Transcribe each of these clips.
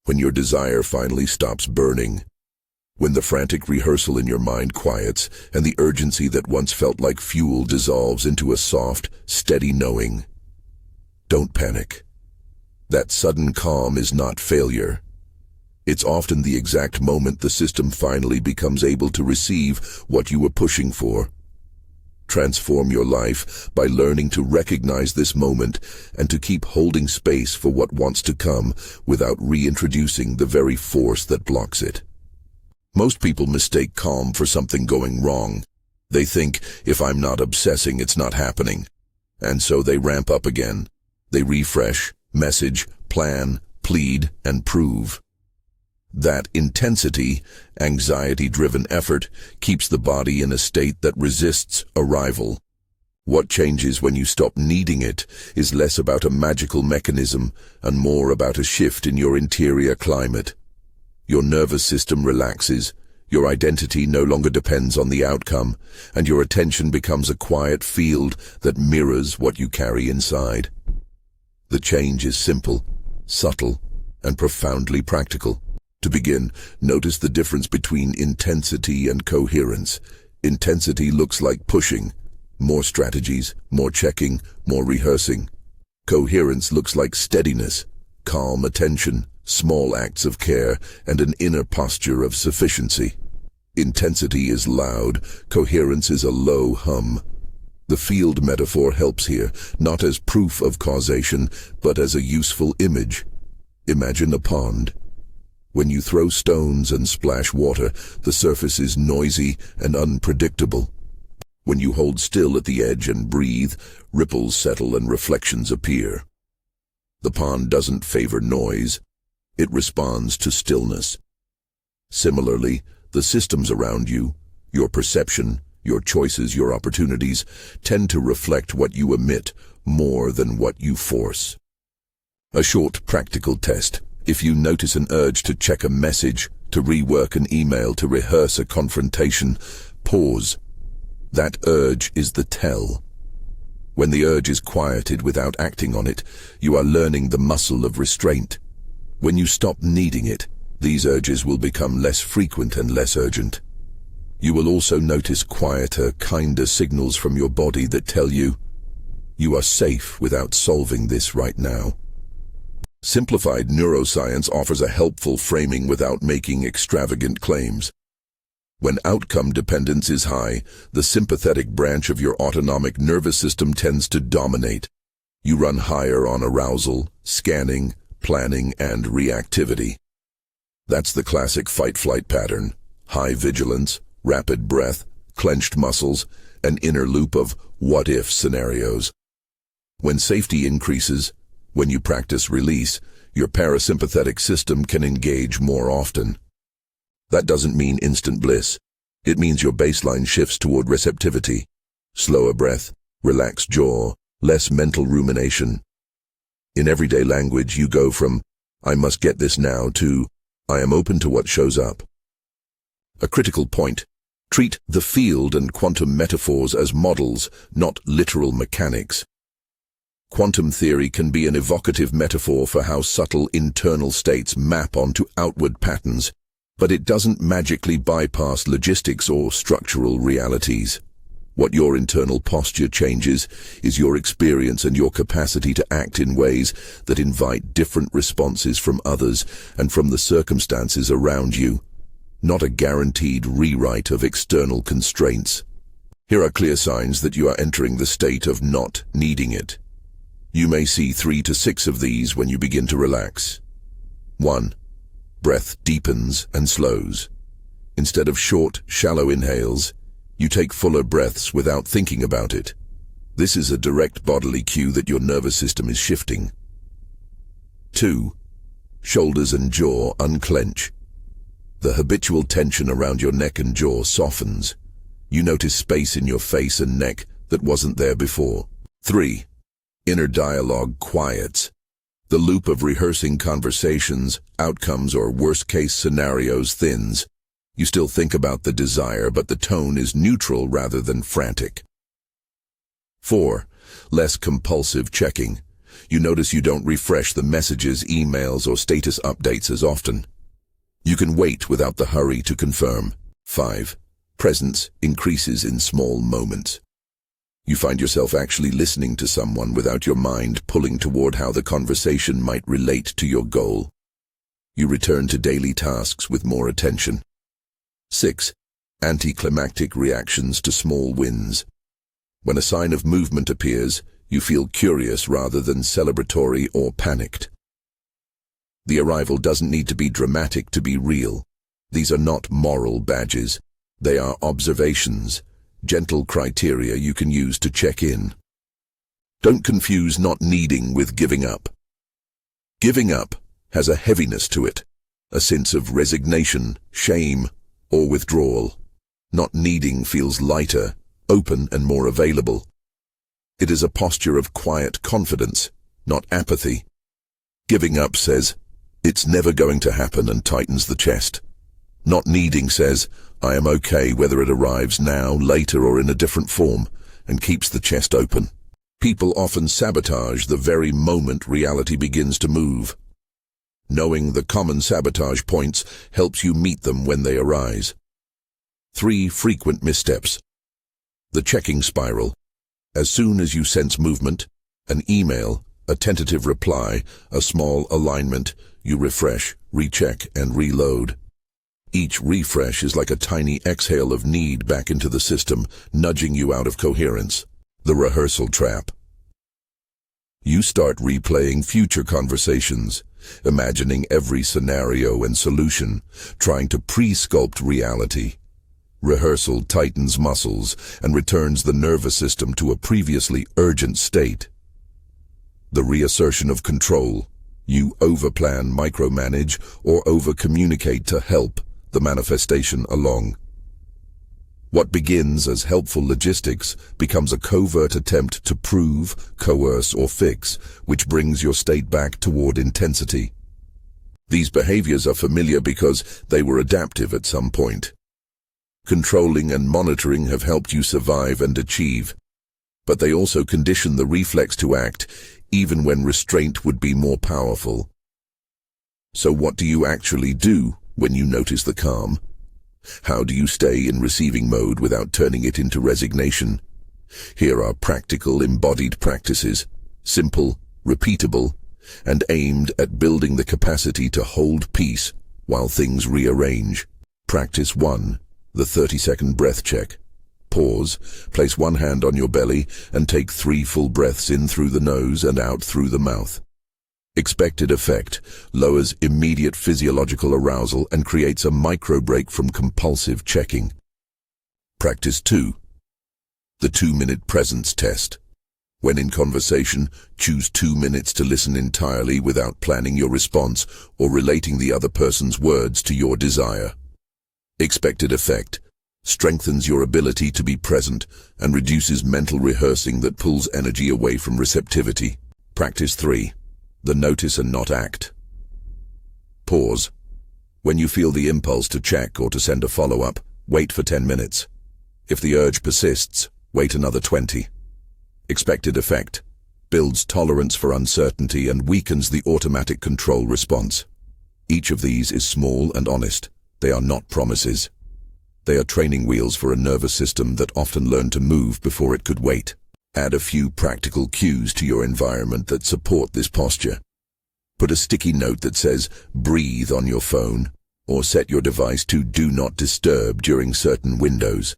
When your desire finally stops burning. When the frantic rehearsal in your mind quiets and the urgency that once felt like fuel dissolves into a soft, steady knowing. Don't panic. That sudden calm is not failure. It's often the exact moment the system finally becomes able to receive what you were pushing for. Transform your life by learning to recognize this moment and to keep holding space for what wants to come without reintroducing the very force that blocks it. Most people mistake calm for something going wrong. They think, if I'm not obsessing, it's not happening. And so they ramp up again. They refresh, message, plan, plead, and prove. That intensity, anxiety-driven effort keeps the body in a state that resists arrival. What changes when you stop needing it is less about a magical mechanism and more about a shift in your interior climate. Your nervous system relaxes, your identity no longer depends on the outcome, and your attention becomes a quiet field that mirrors what you carry inside. The change is simple, subtle, and profoundly practical. To begin, notice the difference between intensity and coherence. Intensity looks like pushing, more strategies, more checking, more rehearsing. Coherence looks like steadiness, calm attention, small acts of care, and an inner posture of sufficiency. Intensity is loud, coherence is a low hum. The field metaphor helps here, not as proof of causation, but as a useful image. Imagine a pond. When you throw stones and splash water, the surface is noisy and unpredictable. When you hold still at the edge and breathe, ripples settle and reflections appear. The pond doesn't favor noise. It responds to stillness. Similarly, the systems around you, your perception, your choices, your opportunities, tend to reflect what you emit more than what you force. A short practical test. If you notice an urge to check a message, to rework an email, to rehearse a confrontation, pause. That urge is the tell. When the urge is quieted without acting on it, you are learning the muscle of restraint. When you stop needing it, these urges will become less frequent and less urgent. You will also notice quieter, kinder signals from your body that tell you are safe without solving this right now. Simplified neuroscience offers a helpful framing without making extravagant claims. When outcome dependence is high, the sympathetic branch of your autonomic nervous system tends to dominate. You run higher on arousal, scanning, planning, and reactivity. That's the classic fight-flight pattern: high vigilance, rapid breath, clenched muscles, an inner loop of what-if scenarios. When safety increases, when you practice release, your parasympathetic system can engage more often. That doesn't mean instant bliss. It means your baseline shifts toward receptivity. Slower breath, relaxed jaw, less mental rumination. In everyday language, you go from, "I must get this now," to, "I am open to what shows up." A critical point. Treat the field and quantum metaphors as models, not literal mechanics. Quantum theory can be an evocative metaphor for how subtle internal states map onto outward patterns, but it doesn't magically bypass logistics or structural realities. What your internal posture changes is your experience and your capacity to act in ways that invite different responses from others and from the circumstances around you, not a guaranteed rewrite of external constraints. Here are clear signs that you are entering the state of not needing it. You may see 3 to 6 of these when you begin to relax. 1. Breath deepens and slows. Instead of short, shallow inhales, you take fuller breaths without thinking about it. This is a direct bodily cue that your nervous system is shifting. 2. Shoulders and jaw unclench. The habitual tension around your neck and jaw softens. You notice space in your face and neck that wasn't there before. 3. Inner dialogue quiets. The loop of rehearsing conversations, outcomes, or worst-case scenarios thins. You still think about the desire, but the tone is neutral rather than frantic. 4. Less compulsive checking. You notice you don't refresh the messages, emails, or status updates as often. You can wait without the hurry to confirm. 5. Presence increases in small moments. You find yourself actually listening to someone without your mind pulling toward how the conversation might relate to your goal. You return to daily tasks with more attention. 6. Anticlimactic reactions to small wins. When a sign of movement appears, you feel curious rather than celebratory or panicked. The arrival doesn't need to be dramatic to be real. These are not moral badges. They are observations, gentle criteria you can use to check in. Don't confuse not needing with giving up. Giving up has a heaviness to it, a sense of resignation, shame, or withdrawal. Not needing feels lighter, open, and more available. It is a posture of quiet confidence, not apathy. Giving up says, "It's never going to happen," and tightens the chest. Not needing says, "I am okay whether it arrives now, later, or in a different form," and keeps the chest open. People often sabotage the very moment reality begins to move. Knowing the common sabotage points helps you meet them when they arise. 3 frequent missteps. The checking spiral. As soon as you sense movement, an email, a tentative reply, a small alignment, you refresh, recheck, and reload. Each refresh is like a tiny exhale of need back into the system, nudging you out of coherence. The rehearsal trap. You start replaying future conversations, imagining every scenario and solution, trying to pre-sculpt reality. Rehearsal tightens muscles and returns the nervous system to a previously urgent state. The reassertion of control. You overplan, micromanage, or over-communicate to help the manifestation along. What begins as helpful logistics becomes a covert attempt to prove, coerce, or fix, which brings your state back toward intensity. These behaviors are familiar because they were adaptive at some point. Controlling and monitoring have helped you survive and achieve, but they also condition the reflex to act even when restraint would be more powerful. So what do you actually do when you notice the calm? How do you stay in receiving mode without turning it into resignation? Here are practical, embodied practices, simple, repeatable, and aimed at building the capacity to hold peace while things rearrange. Practice 1. The 30-second breath check. Pause, place one hand on your belly, and take 3 full breaths in through the nose and out through the mouth. Expected effect: lowers immediate physiological arousal and creates a micro-break from compulsive checking. Practice 2. The 2-minute presence test. When in conversation, choose 2 minutes to listen entirely without planning your response or relating the other person's words to your desire. Expected effect: strengthens your ability to be present and reduces mental rehearsing that pulls energy away from receptivity. Practice 3. The notice and not act. Pause. When you feel the impulse to check or to send a follow-up, wait for 10 minutes. If the urge persists, wait another 20. Expected effect: builds tolerance for uncertainty and weakens the automatic control response. Each of these is small and honest. They are not promises. They are training wheels for a nervous system that often learned to move before it could wait. Add a few practical cues to your environment that support this posture. Put a sticky note that says, "Breathe" on your phone, or set your device to "Do Not Disturb" during certain windows.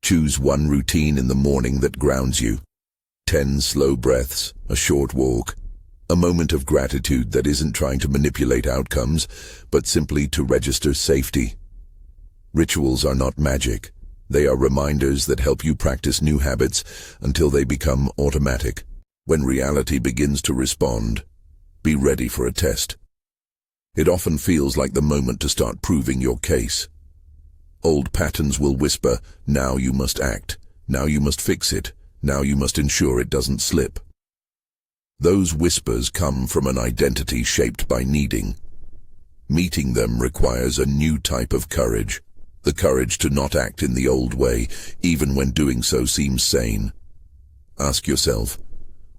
Choose one routine in the morning that grounds you. 10 slow breaths, a short walk, a moment of gratitude that isn't trying to manipulate outcomes, but simply to register safety. Rituals are not magic. They are reminders that help you practice new habits until they become automatic. When reality begins to respond, be ready for a test. It often feels like the moment to start proving your case. Old patterns will whisper, "Now you must act. Now you must fix it. Now you must ensure it doesn't slip." Those whispers come from an identity shaped by needing. Meeting them requires a new type of courage. The courage to not act in the old way, even when doing so seems sane. Ask yourself,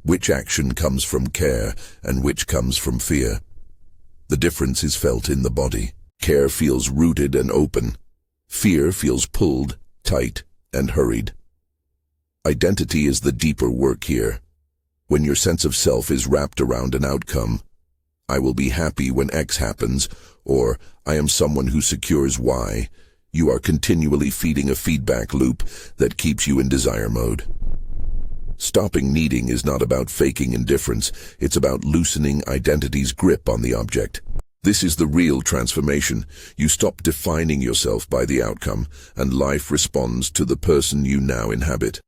Which action comes from care and which comes from fear? The difference is felt in the body. Care feels rooted and open. Fear feels pulled, tight, and hurried. Identity is the deeper work here. When your sense of self is wrapped around an outcome, I will be happy when X happens, or I am someone who secures Y, you are continually feeding a feedback loop that keeps you in desire mode. Stopping needing is not about faking indifference, it's about loosening identity's grip on the object. This is the real transformation. You stop defining yourself by the outcome, and life responds to the person you now inhabit.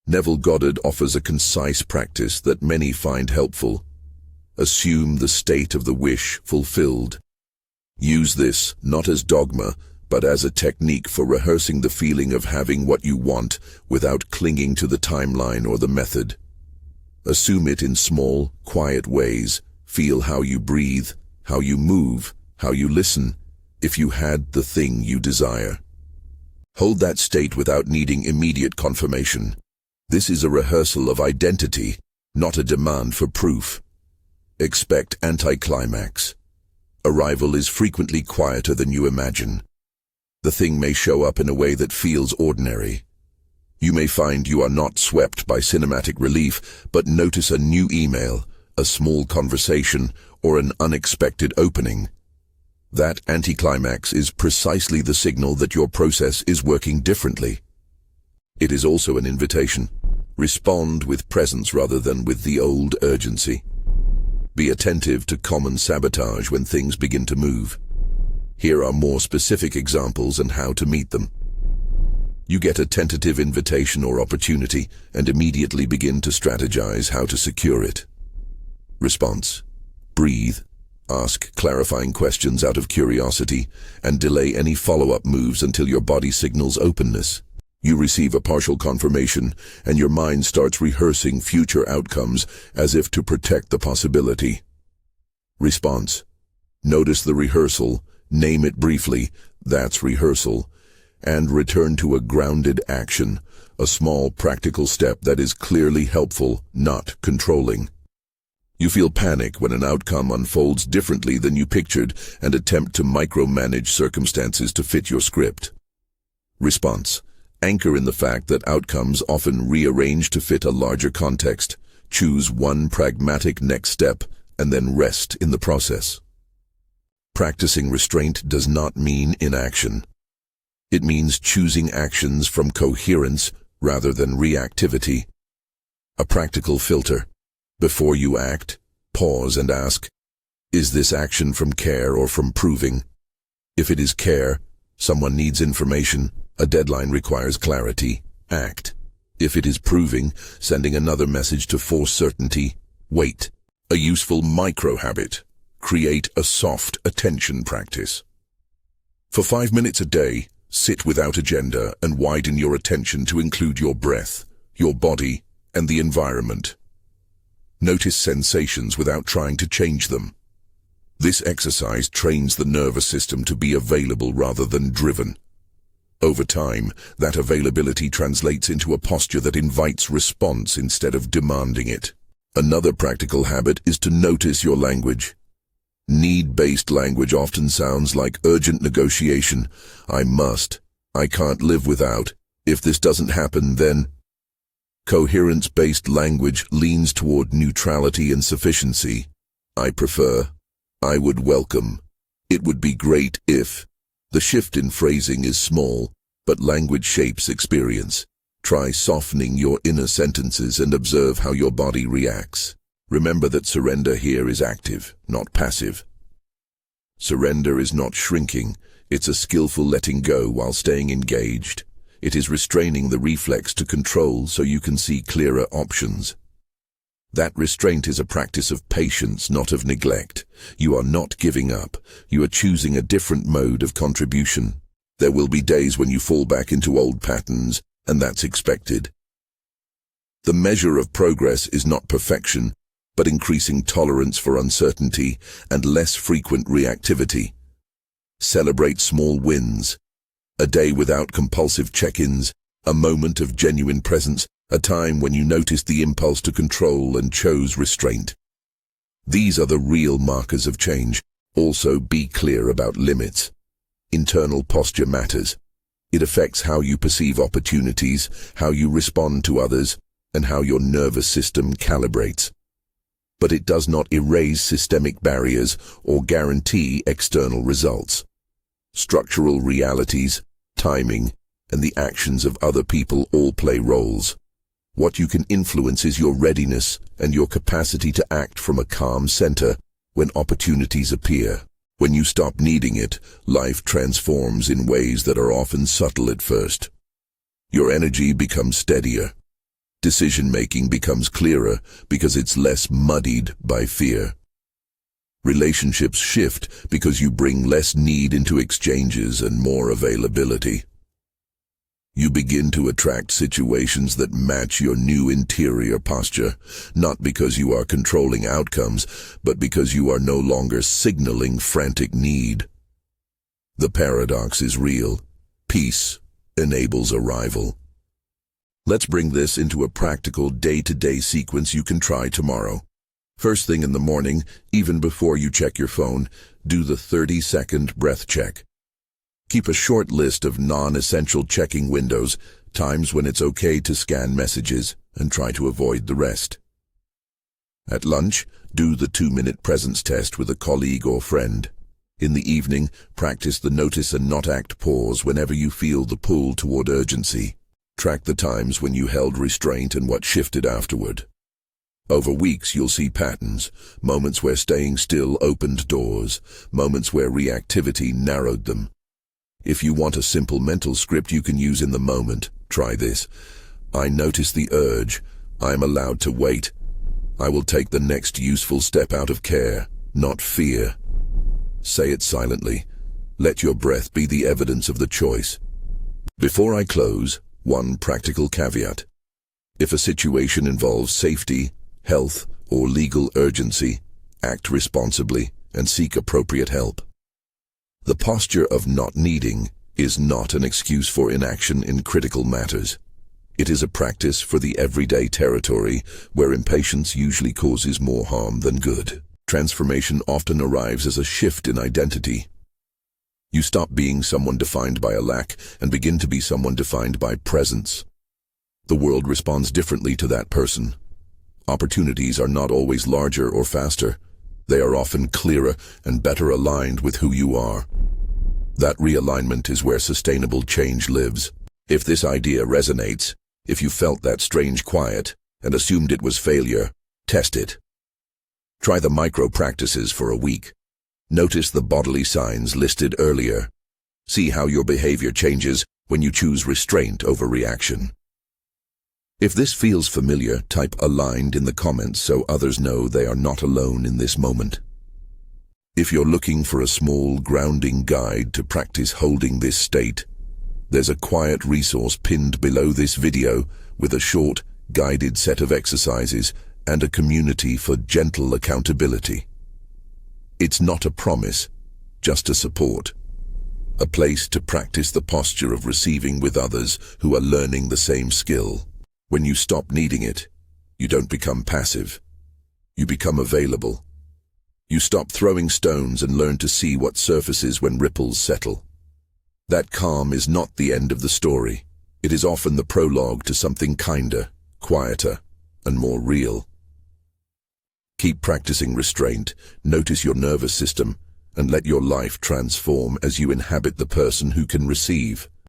Neville Goddard offers a concise practice that many find helpful. Assume the state of the wish fulfilled. Use this not as dogma, but as a technique for rehearsing the feeling of having what you want without clinging to the timeline or the method. Assume it in small, quiet ways. Feel how you breathe, how you move, how you listen, if you had the thing you desire. Hold that state without needing immediate confirmation. This is a rehearsal of identity, not a demand for proof. Expect anticlimax. Arrival is frequently quieter than you imagine. The thing may show up in a way that feels ordinary. You may find you are not swept by cinematic relief, but notice a new email, a small conversation, or an unexpected opening. That anticlimax is precisely the signal that your process is working differently. It is also an invitation. Respond with presence rather than with the old urgency. Be attentive to common sabotage when things begin to move. Here are more specific examples and how to meet them. You get a tentative invitation or opportunity and immediately begin to strategize how to secure it. Response. Breathe. Ask clarifying questions out of curiosity and delay any follow-up moves until your body signals openness. You receive a partial confirmation, and your mind starts rehearsing future outcomes as if to protect the possibility. Response. Notice the rehearsal, name it briefly, that's rehearsal, and return to a grounded action, a small practical step that is clearly helpful, not controlling. You feel panic when an outcome unfolds differently than you pictured and attempt to micromanage circumstances to fit your script. Response. Anchor in the fact that outcomes often rearrange to fit a larger context. Choose one pragmatic next step and then rest in the process. Practicing restraint does not mean inaction. It means choosing actions from coherence rather than reactivity. A practical filter. Before you act, pause and ask, is this action from care or from proving? If it is care, someone needs information, a deadline requires clarity, act. If it is proving, sending another message to force certainty, wait. A useful micro-habit. Create a soft attention practice. For 5 minutes a day, sit without agenda and widen your attention to include your breath, your body, and the environment. Notice sensations without trying to change them. This exercise trains the nervous system to be available rather than driven. Over time, that availability translates into a posture that invites response instead of demanding it. Another practical habit is to notice your language. Need-based language often sounds like urgent negotiation. I must. I can't live without. If this doesn't happen, then... Coherence-based language leans toward neutrality and sufficiency. I prefer. I would welcome. It would be great if. The shift in phrasing is small, but language shapes experience. Try softening your inner sentences and observe how your body reacts. Remember that surrender here is active, not passive. Surrender is not shrinking, it's a skillful letting go while staying engaged. It is restraining the reflex to control so you can see clearer options. That restraint is a practice of patience, not of neglect. You are not giving up. You are choosing a different mode of contribution. There will be days when you fall back into old patterns, and that's expected. The measure of progress is not perfection, but increasing tolerance for uncertainty and less frequent reactivity. Celebrate small wins. A day without compulsive check-ins, a moment of genuine presence, a time when you noticed the impulse to control and chose restraint. These are the real markers of change. Also, be clear about limits. Internal posture matters. It affects how you perceive opportunities, how you respond to others, and how your nervous system calibrates. But it does not erase systemic barriers or guarantee external results. Structural realities, timing, and the actions of other people all play roles. What you can influence is your readiness and your capacity to act from a calm center when opportunities appear. When you stop needing it, life transforms in ways that are often subtle at first. Your energy becomes steadier. Decision-making becomes clearer because it's less muddied by fear. Relationships shift because you bring less need into exchanges and more availability. You begin to attract situations that match your new interior posture, not because you are controlling outcomes, but because you are no longer signaling frantic need. The paradox is real. Peace enables arrival. Let's bring this into a practical day-to-day sequence you can try tomorrow. First thing in the morning, even before you check your phone, do the 30-second breath check. Keep a short list of non-essential checking windows, times when it's okay to scan messages, and try to avoid the rest. At lunch, do the 2-minute presence test with a colleague or friend. In the evening, practice the notice and not act pause whenever you feel the pull toward urgency. Track the times when you held restraint and what shifted afterward. Over weeks, you'll see patterns, moments where staying still opened doors, moments where reactivity narrowed them. If you want a simple mental script you can use in the moment, try this. I notice the urge. I am allowed to wait. I will take the next useful step out of care, not fear. Say it silently. Let your breath be the evidence of the choice. Before I close, one practical caveat. If a situation involves safety, health, or legal urgency, act responsibly and seek appropriate help. The posture of not needing is not an excuse for inaction in critical matters. It is a practice for the everyday territory where impatience usually causes more harm than good. Transformation often arrives as a shift in identity. You stop being someone defined by a lack and begin to be someone defined by presence. The world responds differently to that person. Opportunities are not always larger or faster. They are often clearer and better aligned with who you are. That realignment is where sustainable change lives. If this idea resonates, if you felt that strange quiet and assumed it was failure, test it. Try the micro practices for a week. Notice the bodily signs listed earlier. See how your behavior changes when you choose restraint over reaction. If this feels familiar, type aligned in the comments so others know they are not alone in this moment. If you're looking for a small grounding guide to practice holding this state, there's a quiet resource pinned below this video with a short, guided set of exercises and a community for gentle accountability. It's not a promise, just a support. A place to practice the posture of receiving with others who are learning the same skill. When you stop needing it, you don't become passive. You become available. You stop throwing stones and learn to see what surfaces when ripples settle. That calm is not the end of the story. It is often the prologue to something kinder, quieter, and more real. Keep practicing restraint, notice your nervous system, and let your life transform as you inhabit the person who can receive.